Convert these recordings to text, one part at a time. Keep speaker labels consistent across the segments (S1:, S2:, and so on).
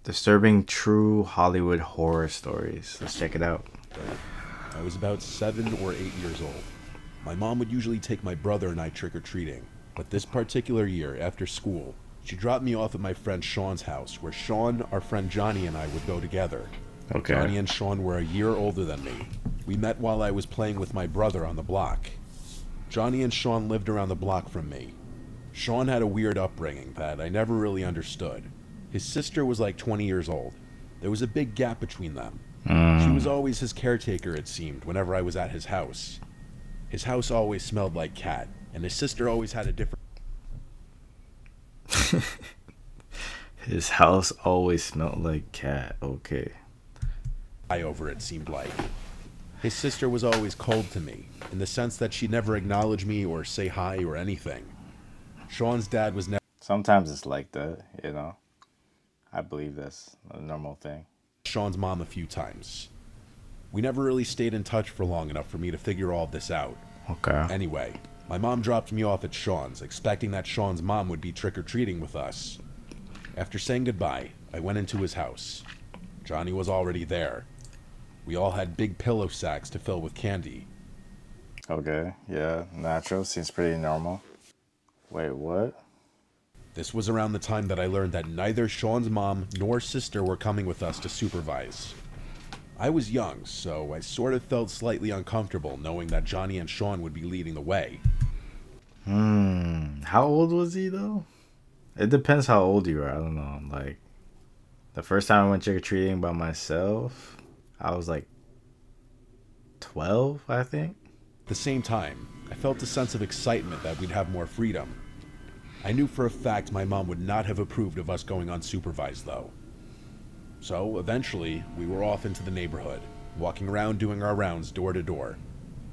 S1: Disturbing true Hollywood horror stories. Let's check it out.
S2: I was about 7 or 8 years old. My mom would usually take my brother and I trick-or-treating, but this particular year, after school, she dropped me off at my friend Sean's house, where Sean, our friend Johnny, and I would go together.
S1: Okay.
S2: Johnny and Sean were a year older than me. We met while I was playing with my brother on the block. Johnny and Sean lived around the block from me. Sean had a weird upbringing that I never really understood. His sister was like 20 years old. There was a big gap between them. She was always his caretaker, it seemed, whenever I was at his house. His house always smelled like cat, and his sister always had a different
S1: His house always smelled like cat. Okay.
S2: eye over it, seemed like. His sister was always cold to me, in the sense that she'd never acknowledge me or say hi or anything. Sean's dad was never
S1: Sometimes it's like that. I believe that's a normal thing.
S2: Sean's mom a few times. We never really stayed in touch for long enough for me to figure all this out.
S1: Okay.
S2: Anyway, my mom dropped me off at Sean's, expecting that Sean's mom would be trick-or-treating with us. After saying goodbye, I went into his house. Johnny was already there. We all had big pillow sacks to fill with candy.
S1: Okay. Yeah. Natural. Seems pretty normal. Wait, what?
S2: This was around the time that I learned that neither Sean's mom nor sister were coming with us to supervise. I was young, so I sort of felt slightly uncomfortable knowing that Johnny and Sean would be leading the way.
S1: How old was he though? It depends how old you are. I don't know. Like the first time I went trick or treating by myself, I was like 12, I think.
S2: At the same time, I felt a sense of excitement that we'd have more freedom. I knew for a fact my mom would not have approved of us going unsupervised, though. So, eventually, we were off into the neighborhood, walking around doing our rounds door to door.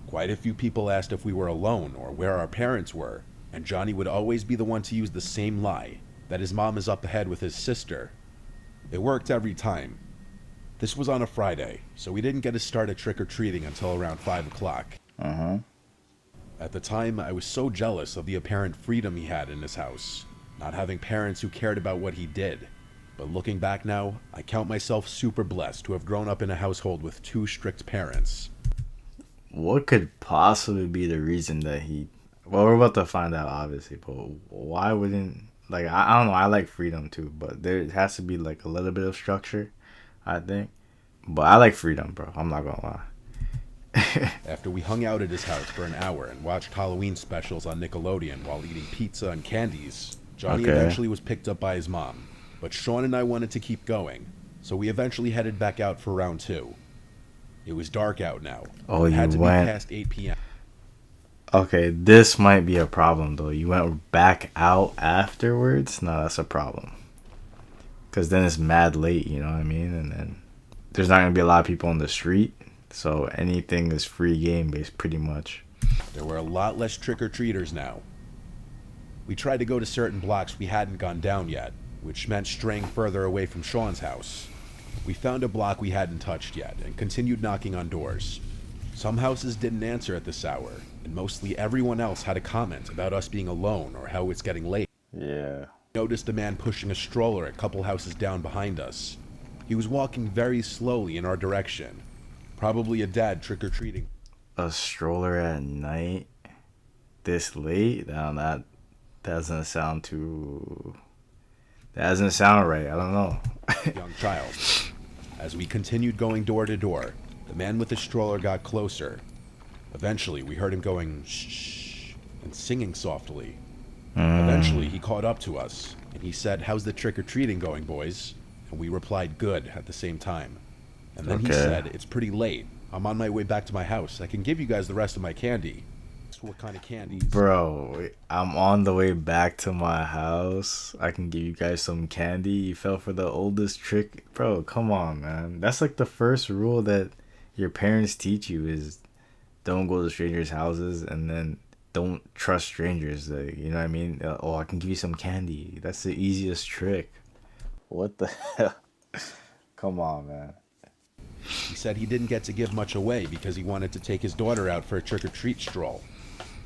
S2: Quite a few people asked if we were alone or where our parents were, and Johnny would always be the one to use the same lie, that his mom is up ahead with his sister. It worked every time. This was on a Friday, so we didn't get to start at trick-or-treating until around 5 o'clock. At the time, I was so jealous of the apparent freedom he had in his house, not having parents who cared about what he did. But looking back now, I count myself super blessed to have grown up in a household with two strict parents.
S1: What could possibly be the reason that he? Well, we're about to find out, obviously. But why wouldn't I don't know. I like freedom too, but there has to be like a little bit of structure, I think. But I like freedom, bro. I'm not gonna lie.
S2: After we hung out at his house for an hour and watched Halloween specials on Nickelodeon while eating pizza and candies, Johnny
S1: Okay.
S2: eventually was picked up by his mom. But Sean and I wanted to keep going, so we eventually headed back out for round 2. It was dark out now.
S1: Oh,
S2: It had
S1: you
S2: to
S1: went.
S2: be past 8 p.m.
S1: Okay, this might be a problem though. You went back out afterwards. No, that's a problem. Cause then it's mad late. You know what I mean? And then there's not gonna be a lot of people on the street. So anything is free game based, pretty much.
S2: There were a lot less trick-or-treaters now. We tried to go to certain blocks we hadn't gone down yet, which meant straying further away from Sean's house. We found a block we hadn't touched yet and continued knocking on doors. Some houses didn't answer at this hour, and mostly everyone else had a comment about us being alone or how it's getting late.
S1: Yeah.
S2: We noticed a man pushing a stroller a couple houses down behind us. He was walking very slowly in our direction, probably a dad trick-or-treating.
S1: A stroller at night, this late? Now that doesn't sound too. That doesn't sound right. I don't know.
S2: Young child. As we continued going door to door, the man with the stroller got closer. Eventually, we heard him going shh and singing softly. Eventually, he caught up to us, and he said, "How's the trick-or-treating going, boys?" And we replied, "Good," at the same time. And then he
S1: Okay.
S2: said, "It's pretty late. I'm on my way back to my house. I can give you guys the rest of my candy." Asked what kind of candies.
S1: Bro, I'm on the way back to my house. I can give you guys some candy. You fell for the oldest trick. Bro, come on, man. That's like the first rule that your parents teach you is don't go to strangers' houses and then don't trust strangers. Like, you know what I mean? Oh, I can give you some candy. That's the easiest trick. What the hell? Come on, man.
S2: He said he didn't get to give much away because he wanted to take his daughter out for a trick-or-treat stroll.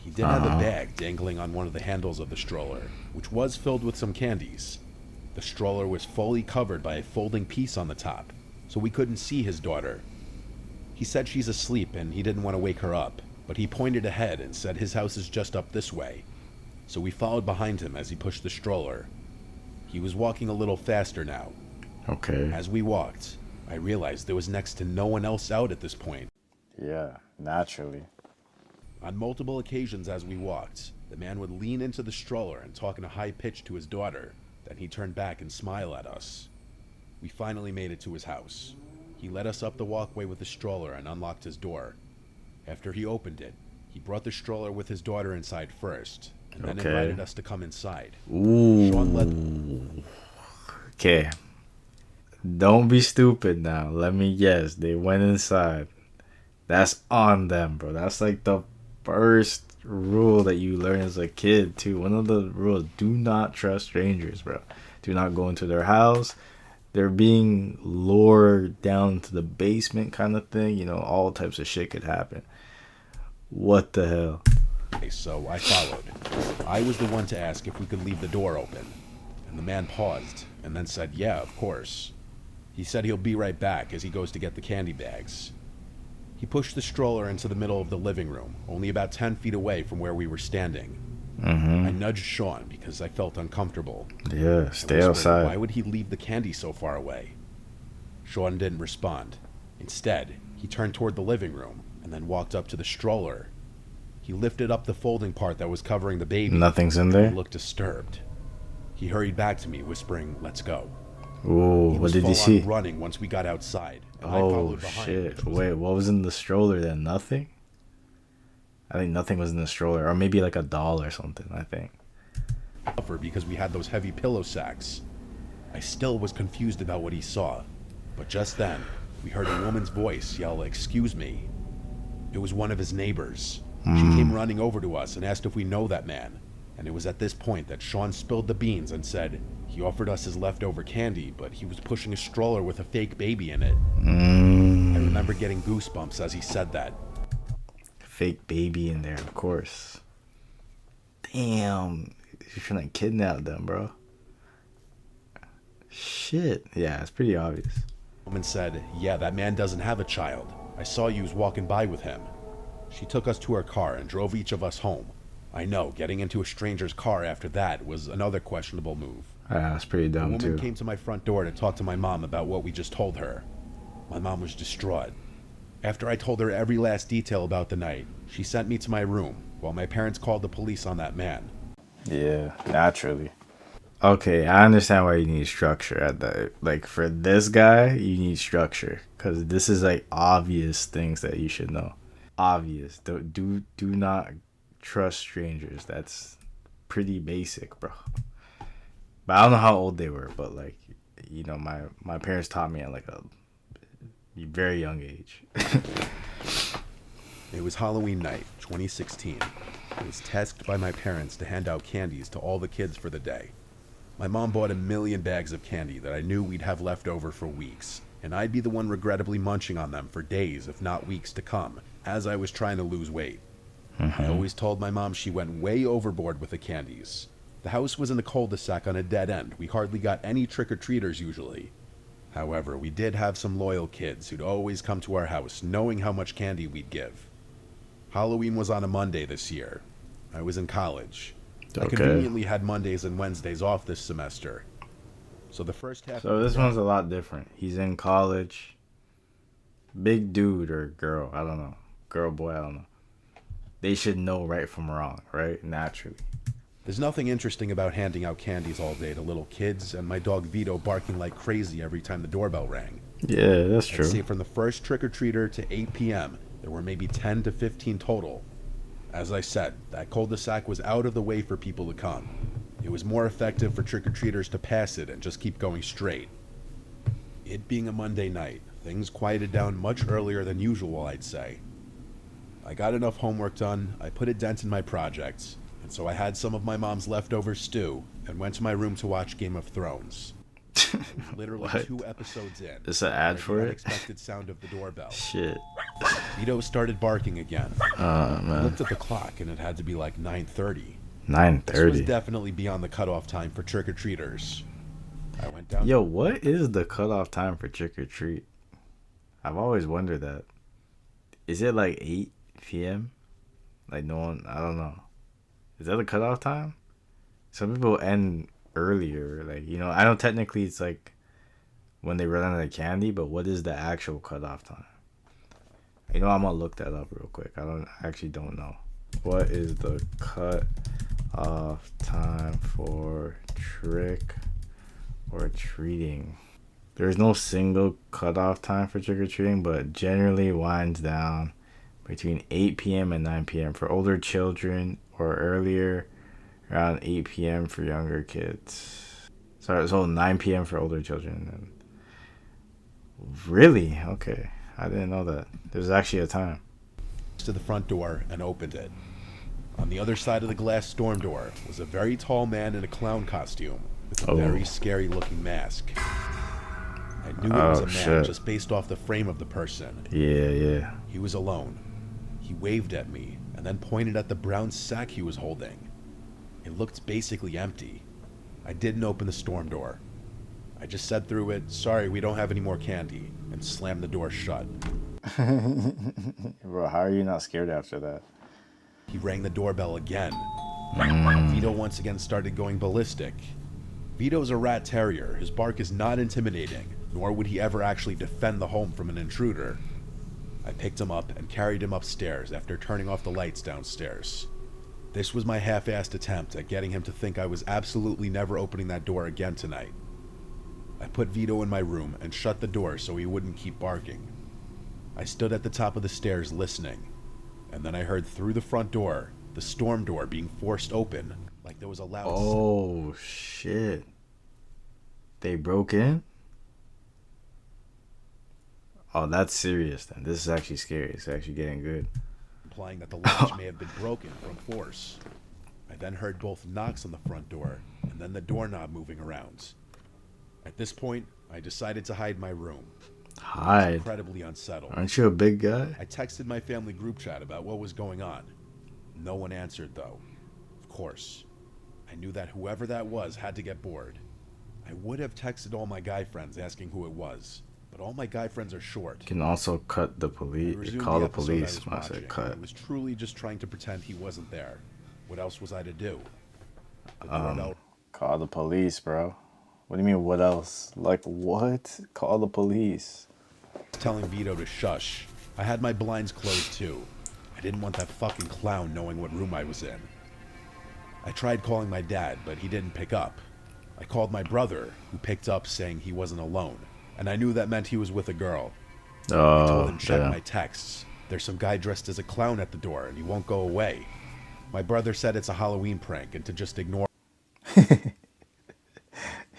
S2: He did have a bag dangling on one of the handles of the stroller, which was filled with some candies. The stroller was fully covered by a folding piece on the top, so we couldn't see his daughter. He said she's asleep and he didn't want to wake her up, but he pointed ahead and said his house is just up this way. So we followed behind him as he pushed the stroller. He was walking a little faster now.
S1: Okay.
S2: As we walked, I realized there was next to no one else out at this point.
S1: Yeah, naturally.
S2: On multiple occasions as we walked, the man would lean into the stroller and talk in a high pitch to his daughter. Then he'd turn back and smile at us. We finally made it to his house. He led us up the walkway with the stroller and unlocked his door. After he opened it, he brought the stroller with his daughter inside first, and then invited us to come inside.
S1: Ooh.
S2: Sean led...
S1: Okay. Don't be stupid now. Let me guess. They went inside. That's on them, bro. That's like the first rule that you learn as a kid, too. One of the rules: do not trust strangers, bro. Do not go into their house. They're being lured down to the basement kind of thing. You know, all types of shit could happen. What the hell?
S2: So I followed. I was the one to ask if we could leave the door open. And the man paused, and then said, yeah, of course. He said he'll be right back as he goes to get the candy bags. He pushed the stroller into the middle of the living room, only about 10 feet away from where we were standing. I nudged Sean because I felt uncomfortable.
S1: Yeah, stay outside.
S2: Why would he leave the candy so far away? Sean didn't respond. Instead, he turned toward the living room and then walked up to the stroller. He lifted up the folding part that was covering the baby.
S1: Nothing's in there?
S2: He looked disturbed. He hurried back to me, whispering, "Let's go."
S1: Ooh, what did you see?
S2: Running once we got outside, and I
S1: Oh,
S2: followed behind.
S1: shit. Wait, what was in the stroller then? Nothing? I think nothing was in the stroller. Or maybe like a doll or something, I think.
S2: Because we had those heavy pillow sacks. I still was confused about what he saw. But just then, we heard a woman's voice yell, "Excuse me." It was one of his neighbors. She came running over to us and asked if we know that man. And it was at this point that Sean spilled the beans and said he offered us his leftover candy, but he was pushing a stroller with a fake baby in it. I remember getting goosebumps as he said that.
S1: Fake baby in there, of course. Damn. You're trying to kidnap them, bro. Shit. Yeah, it's pretty obvious.
S2: The woman said, "Yeah, that man doesn't have a child. I saw you was walking by with him." She took us to her car and drove each of us home. I know, getting into a stranger's car after that was another questionable move.
S1: Yeah, that's pretty dumb,
S2: The
S1: too.
S2: woman came to my front door to talk to my mom about what we just told her. My mom was distraught. After I told her every last detail about the night, she sent me to my room while my parents called the police on that man.
S1: Yeah, naturally. Okay, I understand why you need structure at that. Like, for this guy, you need structure. Because this is, like, obvious things that you should know. Obvious. Do not trust strangers. That's pretty basic, bro. But I don't know how old they were. But, like, you know, my parents taught me at, like, a very young age.
S2: It was Halloween night, 2016. I was tasked by my parents to hand out candies to all the kids for the day. My mom bought 1,000,000 bags of candy that I knew we'd have left over for weeks, and I'd be the one regrettably munching on them for days, if not weeks to come, as I was trying to lose weight. I always told my mom she went way overboard with the candies. The house was in a cul-de-sac on a dead end. We hardly got any trick-or-treaters usually. However, we did have some loyal kids who'd always come to our house, knowing how much candy we'd give. Halloween was on a Monday this year. I was in college. I conveniently had Mondays and Wednesdays off this semester. So the first half...
S1: So this one's a lot different. He's in college. Big dude or girl, I don't know. Girl, boy, I don't know. They should know right from wrong, right? Naturally.
S2: There's nothing interesting about handing out candies all day to little kids and my dog Vito barking like crazy every time the doorbell rang.
S1: Yeah, that's true.
S2: I'd say from the first trick-or-treater to 8 p.m., there were maybe 10 to 15 total. As I said, that cul-de-sac was out of the way for people to come. It was more effective for trick-or-treaters to pass it and just keep going straight. It being a Monday night, things quieted down much earlier than usual, I'd say. I got enough homework done, I put a dent in my projects, and so I had some of my mom's leftover stew and went to my room to watch Game of Thrones. I was literally 2 episodes in.
S1: Is an ad for
S2: the
S1: it?
S2: unexpected sound of the doorbell.
S1: Shit.
S2: Vito started barking again. I
S1: Man.
S2: looked at the clock and it had to be like 9:30. This was
S1: 9:30.
S2: definitely beyond the cutoff time for trick-or-treaters. I went down.
S1: Yo, what is the cutoff time for trick or treat? I've always wondered that. Is it like 8 p.m.? Like no one, I don't know. Is that the cutoff time? Some people end earlier. Like I know technically it's like when they run out of candy, but what is the actual cutoff time? I'm gonna look that up real quick. I actually don't know. What is the cut off time for trick or treating? There's no single cutoff time for trick or treating, but generally winds down between 8 p.m. and 9 p.m. for older children or earlier, around 8 p.m. for younger kids. Sorry, so 9 p.m. for older children. Really? Okay. I didn't know that. There's actually a time.
S2: To the front door and opened it. On the other side of the glass storm door was a very tall man in a clown costume with a very scary looking mask. I knew it was a man just based off the frame of the person.
S1: Yeah.
S2: He was alone. He waved at me and then pointed at the brown sack he was holding. It looked basically empty. I didn't open the storm door. I just said through it, "Sorry, we don't have any more candy," and slammed the door shut.
S1: Bro, how are you not scared after that?
S2: He rang the doorbell again. Vito once again started going ballistic. Vito's a rat terrier. His bark is not intimidating, nor would he ever actually defend the home from an intruder. I picked him up and carried him upstairs after turning off the lights downstairs. This was my half-assed attempt at getting him to think I was absolutely never opening that door again tonight. I put Vito in my room and shut the door so he wouldn't keep barking. I stood at the top of the stairs listening, and then I heard through the front door, the storm door being forced open, like there was a loud...
S1: Oh, shit. They broke in? Oh, that's serious then. This is actually scary. It's actually getting good.
S2: Implying that the latch may have been broken from force. I then heard both knocks on the front door, and then the doorknob moving around. At this point, I decided to hide my room. I was incredibly unsettled.
S1: Aren't you a big guy?
S2: I texted my family group chat about what was going on. No one answered, though. Of course. I knew that whoever that was had to get bored. I would have texted all my guy friends asking who it was, but all my guy friends are short.
S1: You can also cut the police. Call the police. I said cut.
S2: I was truly just trying to pretend he wasn't there. What else was I to do?
S1: Call the police, bro. What do you mean, what else? Like, what? Call the police.
S2: Telling Vito to shush. I had my blinds closed too. I didn't want that fucking clown knowing what room I was in. I tried calling my dad, but he didn't pick up. I called my brother, who picked up saying he wasn't alone, and I knew that meant he was with a girl. I told him check my texts. There's some guy dressed as a clown at the door, and he won't go away. My brother said it's a Halloween prank and to just ignore.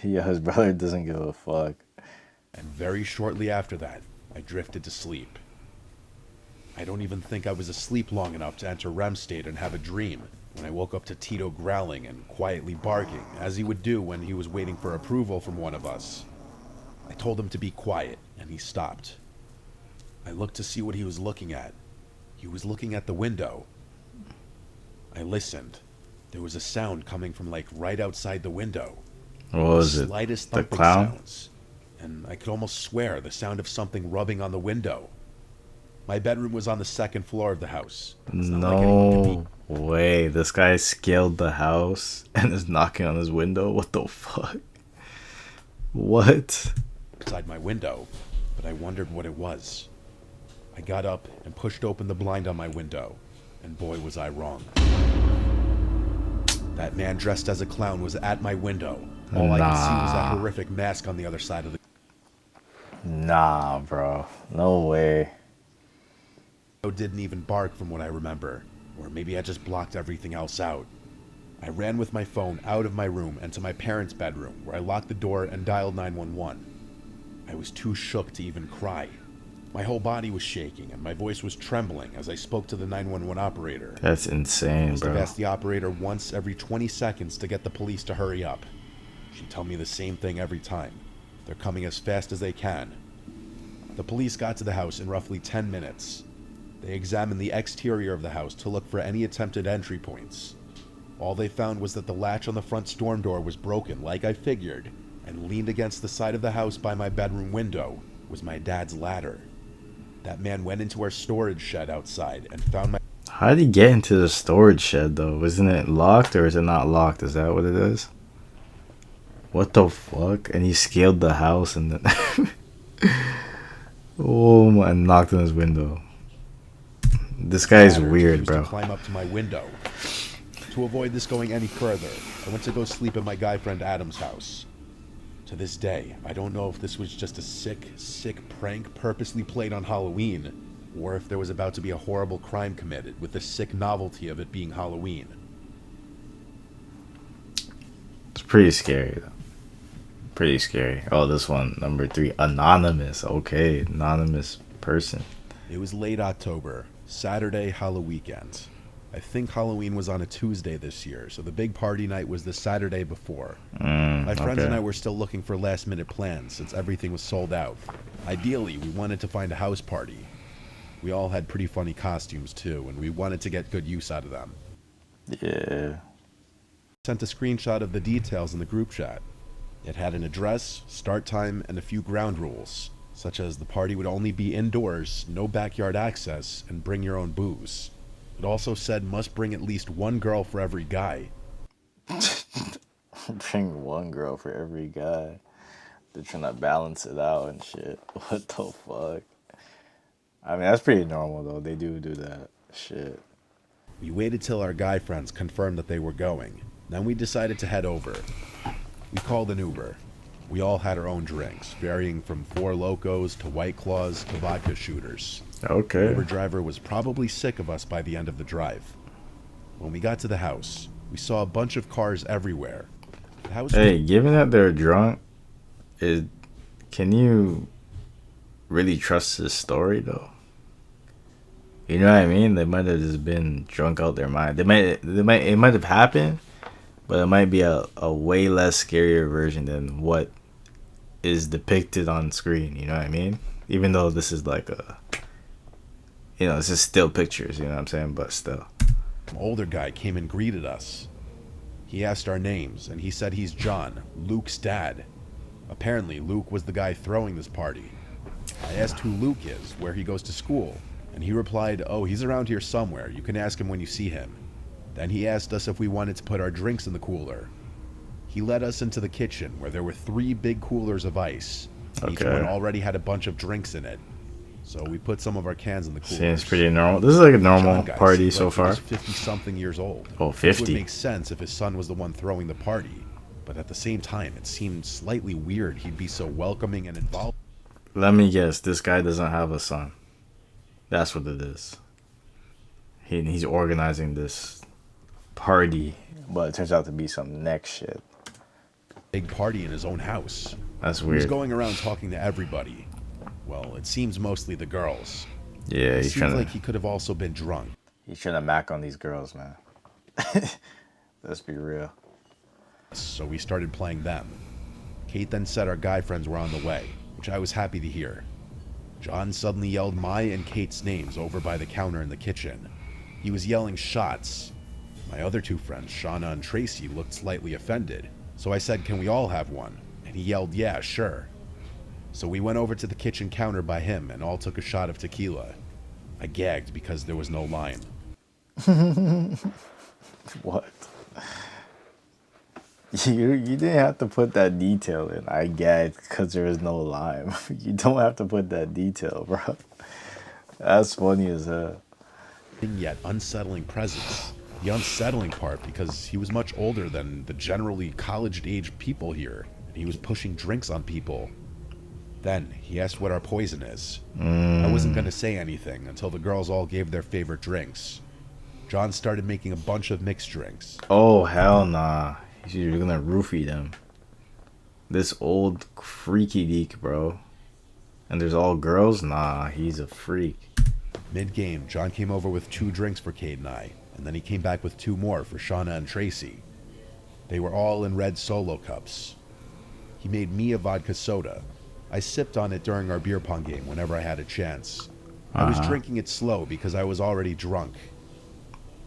S1: Yeah, his brother doesn't give a fuck.
S2: And very shortly after that, I drifted to sleep. I don't even think I was asleep long enough to enter REM state and have a dream when I woke up to Tito growling and quietly barking, as he would do when he was waiting for approval from one of us. I told him to be quiet, and he stopped. I looked to see what he was looking at. He was looking at the window. I listened. There was a sound coming from like right outside the window.
S1: What was it?
S2: Slightest
S1: The
S2: thumping
S1: clown?
S2: sounds, and I could almost swear the sound of something rubbing on the window. My bedroom was on the second floor of the house. It's not like anyone could be
S1: No way. This guy scaled the house and is knocking on his window? What the fuck? What?
S2: outside my window, but I wondered what it was. I got up and pushed open the blind on my window, and boy was I wrong. That man dressed as a clown was at my window. All I could see was that horrific mask on the other side of the...
S1: Nah, bro. No way.
S2: Didn't even bark from what I remember. Or maybe I just blocked everything else out. I ran with my phone out of my room and to my parents' bedroom, where I locked the door and dialed 911. I was too shook to even cry. My whole body was shaking and my voice was trembling as I spoke to the 911 operator.
S1: That's insane,
S2: I must have
S1: bro.
S2: asked the operator once every 20 seconds to get the police to hurry up. She'd tell me the same thing every time. They're coming as fast as they can. The police got to the house in roughly 10 minutes. They examined the exterior of the house to look for any attempted entry points. All they found was that the latch on the front storm door was broken, like I figured, and leaned against the side of the house by my bedroom window was my dad's ladder. That man went into our storage shed outside and found my
S1: How did he get into the storage shed though? Isn't it locked or is it not locked? Is that what it is? What the fuck? And he scaled the house and then oh my, and knocked on his window. This guy's
S2: ladder to
S1: weird,
S2: use to
S1: bro.
S2: climb up to my window. To avoid this going any further, I went to go sleep at my guy friend Adam's house. To this day, I don't know if this was just a sick prank purposely played on Halloween, or if there was about to be a horrible crime committed with the sick novelty of it being Halloween.
S1: It's pretty scary though. Pretty scary. Oh, this one, number 3, anonymous. Okay, anonymous person.
S2: It was late October, Saturday, Halloween weekend. I think Halloween was on a Tuesday this year, so the big party night was the Saturday before. My friends and I were still looking for last-minute plans since everything was sold out. Ideally, we wanted to find a house party. We all had pretty funny costumes too, and we wanted to get good use out of them.
S1: Yeah.
S2: Sent a screenshot of the details in the group chat. It had an address, start time, and a few ground rules, such as the party would only be indoors, no backyard access, and bring your own booze. It also said must bring at least one girl for every guy.
S1: Bring one girl for every guy. They're trying to balance it out and shit. What the fuck? I mean, that's pretty normal though. They do that shit.
S2: We waited till our guy friends confirmed that they were going. Then we decided to head over. We called an Uber. We all had our own drinks, varying from Four Locos to White Claws to vodka shooters.
S1: Okay.
S2: The Uber driver was probably sick of us by the end of the drive. When we got to the house, we saw a bunch of cars everywhere. The house
S1: Hey, given that they're drunk, can you really trust this story though? You know what I mean? They might have just been drunk out their mind. It might have happened, but it might be a way less scarier version than what is depicted on screen. You know what I mean? Even though this is like this is still pictures. You know what I'm saying? But still.
S2: An older guy came and greeted us. He asked our names, and he said he's John, Luke's dad. Apparently, Luke was the guy throwing this party. I asked who Luke is, where he goes to school, and he replied, "Oh, he's around here somewhere. You can ask him when you see him." Then he asked us if we wanted to put our drinks in the cooler. He led us into the kitchen, where there were 3 big coolers of ice. Each one already had a bunch of drinks in it. So we put some of our cans in the coolers.
S1: Seems pretty normal. This is like a normal party so far.
S2: He was 50-something years old.
S1: Oh,
S2: It
S1: 50.
S2: would make sense if his son was the one throwing the party. But at the same time, it seemed slightly weird he'd be so welcoming and involved.
S1: Let me guess. This guy doesn't have a son. That's what it is. He's organizing this party, but it turns out to be some next shit.
S2: Big party in his own house.
S1: That's
S2: He was
S1: weird.
S2: going around talking to everybody. Well, it seems mostly the girls.
S1: Yeah,
S2: It
S1: he's
S2: seems
S1: trying
S2: like
S1: to
S2: he could have also been drunk.
S1: mac on these girls, man. Let's be real.
S2: So we started playing them. Kate then said our guy friends were on the way, which I was happy to hear. John suddenly yelled my and Kate's names over by the counter in the kitchen. He was yelling shots. My other 2 friends, Shauna and Tracy, looked slightly offended, so I said, "Can we all have one?" And he yelled, "Yeah, sure." So we went over to the kitchen counter by him and all took a shot of tequila. I gagged because there was no lime.
S1: What? You didn't have to put that detail in. I gagged because there was no lime. You don't have to put that detail, bro. That's funny as hell.
S2: Yet unsettling presence. The unsettling part because he was much older than the generally college-age people here, and he was pushing drinks on people. Then he asked what our poison is. I wasn't going to say anything until the girls all gave their favorite drinks. John started making a bunch of mixed drinks.
S1: Oh, hell nah. You're gonna roofie them. This old freaky deek, bro. And there's all girls? Nah, he's a freak.
S2: Mid-game, John came over with 2 drinks for Cade and I, and then he came back with 2 more for Shauna and Tracy. They were all in red Solo cups. He made me a vodka soda. I sipped on it during our beer pong game whenever I had a chance. I was drinking it slow because I was already drunk.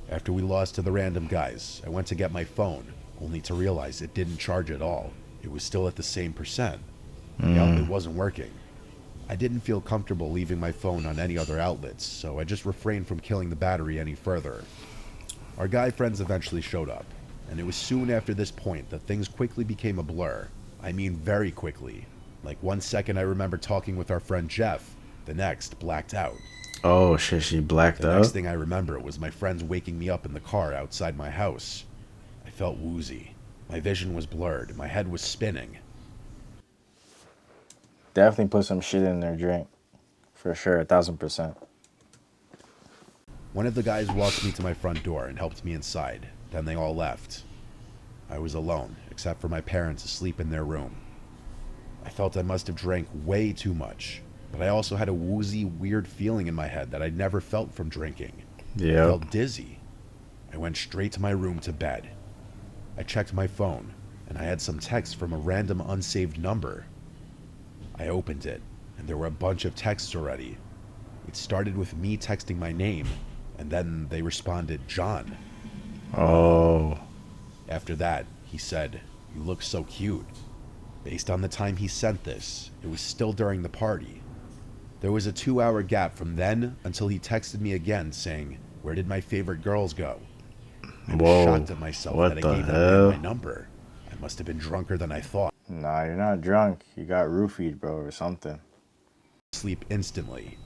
S2: After we lost to the random guys, I went to get my phone, only to realize it didn't charge at all. It was still at the same percent. The outlet
S1: Mm.
S2: wasn't working. I didn't feel comfortable leaving my phone on any other outlets, so I just refrained from killing the battery any further. Our guy friends eventually showed up, and it was soon after this point that things quickly became a blur. I mean, very quickly. Like 1 second I remember talking with our friend Jeff, the next blacked out.
S1: Oh shit, she blacked
S2: The next
S1: out.
S2: thing I remember was my friends waking me up in the car outside my house. I felt woozy. My vision was blurred. My head was spinning.
S1: Definitely put some shit in their drink. For sure, 1000%.
S2: One of the guys walked me to my front door and helped me inside. Then they all left. I was alone, except for my parents asleep in their room. I felt I must have drank way too much, but I also had a woozy, weird feeling in my head that I'd never felt from drinking. I
S1: Yep.
S2: felt dizzy. I went straight to my room to bed. I checked my phone, and I had some text from a random unsaved number. I opened it, and there were a bunch of texts already. It started with me texting my name, and then they responded, John.
S1: Oh.
S2: After that, he said, "You look so cute." Based on the time he sent this, it was still during the party. There was a 2-hour gap from then until he texted me again saying, "Where did my favorite girls go?" I was
S1: Whoa.
S2: shocked at myself that
S1: What
S2: I
S1: the
S2: gave that man my
S1: hell?
S2: number. I must have been drunker than I thought.
S1: Nah, you're not drunk. You got roofied, bro, or something.
S2: Sleep instantly.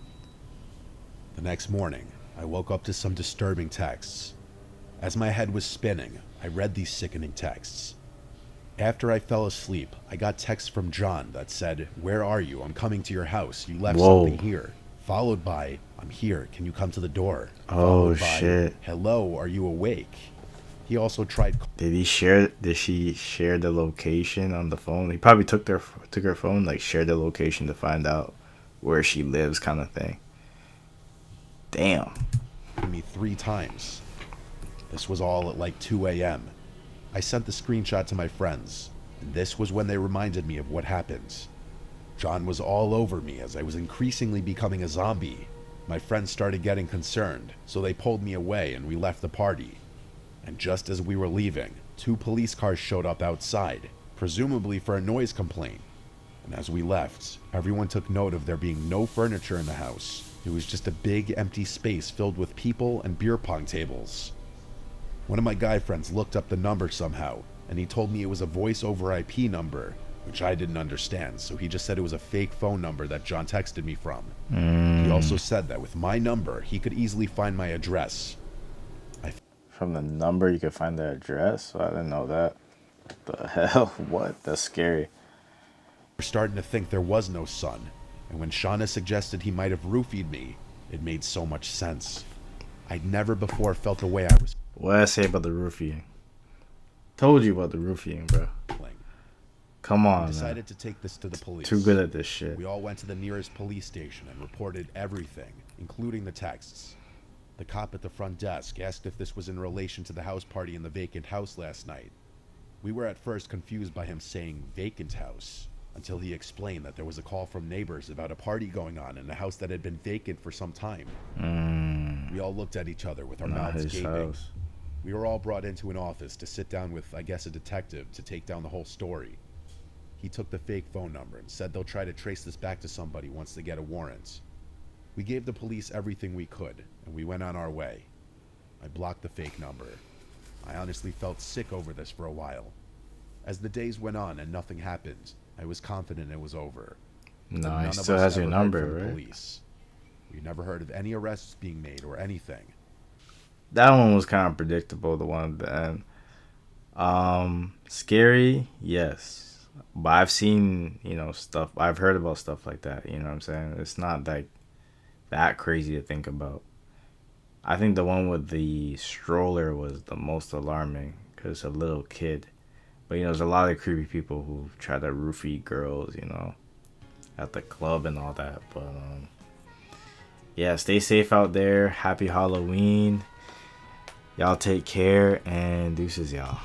S2: The next morning, I woke up to some disturbing texts. As my head was spinning, I read these sickening texts. After I fell asleep, I got texts from John that said, "Where are you? I'm coming to your house. You left something
S1: Whoa.
S2: here." Followed by, "I'm here. Can you come to the door?"
S1: Oh
S2: Followed by,
S1: shit.
S2: "Hello, are you awake?" He also tried.
S1: Did he share? Did she share the location on the phone? He probably took her phone, like shared the location to find out where she lives, kind of thing. Damn.
S2: calling me 3 times. This was all at like 2 a.m. I sent the screenshot to my friends, and this was when they reminded me of what happened. John was all over me as I was increasingly becoming a zombie. My friends started getting concerned, so they pulled me away and we left the party. And just as we were leaving, 2 police cars showed up outside, presumably for a noise complaint. And as we left, everyone took note of there being no furniture in the house. It was just a big empty space filled with people and beer pong tables. One of my guy friends looked up the number somehow, and he told me it was a voice over IP number, which I didn't understand, so he just said it was a fake phone number that John texted me from. He also said that with my number, he could easily find my address.
S1: From the number, you could find the address. I didn't know that. The hell? What? That's scary.
S2: We're starting to think there was no sun, and when Shauna suggested he might have roofied me, it made so much sense. I'd never before felt the way I was
S1: What I say about the roofing? Told you about the roofing, bro.
S2: feeling.
S1: Come
S2: We
S1: on, man.
S2: decided to take this to the police.
S1: Too good at this shit.
S2: We all went to the nearest police station and reported everything, including the texts. The cop at the front desk asked if this was in relation to the house party in the vacant house last night. We were at first confused by him saying vacant house, until he explained that there was a call from neighbors about a party going on in a house that had been vacant for some time. We all looked at each other with our
S1: Not
S2: mouths
S1: his
S2: gaping.
S1: house.
S2: We were all brought into an office to sit down with, I guess, a detective to take down the whole story. He took the fake phone number and said they'll try to trace this back to somebody once they get a warrant. We gave the police everything we could, and we went on our way. I blocked the fake number. I honestly felt sick over this for a while. As the days went on and nothing happened, I was confident it was over. But
S1: No,
S2: none
S1: he
S2: of
S1: still
S2: us
S1: has your
S2: ever heard
S1: number,
S2: from the
S1: right?
S2: police. We never heard of any arrests being made or anything.
S1: That one was kind of predictable, the one at the end. Scary, yes. But I've seen, stuff. I've heard about stuff like that. You know what I'm saying? It's not like that crazy to think about. I think the one with the stroller was the most alarming because it's a little kid. But there's a lot of creepy people who try to roofie girls, at the club and all that. But yeah, stay safe out there. Happy Halloween. Y'all take care and deuces, y'all.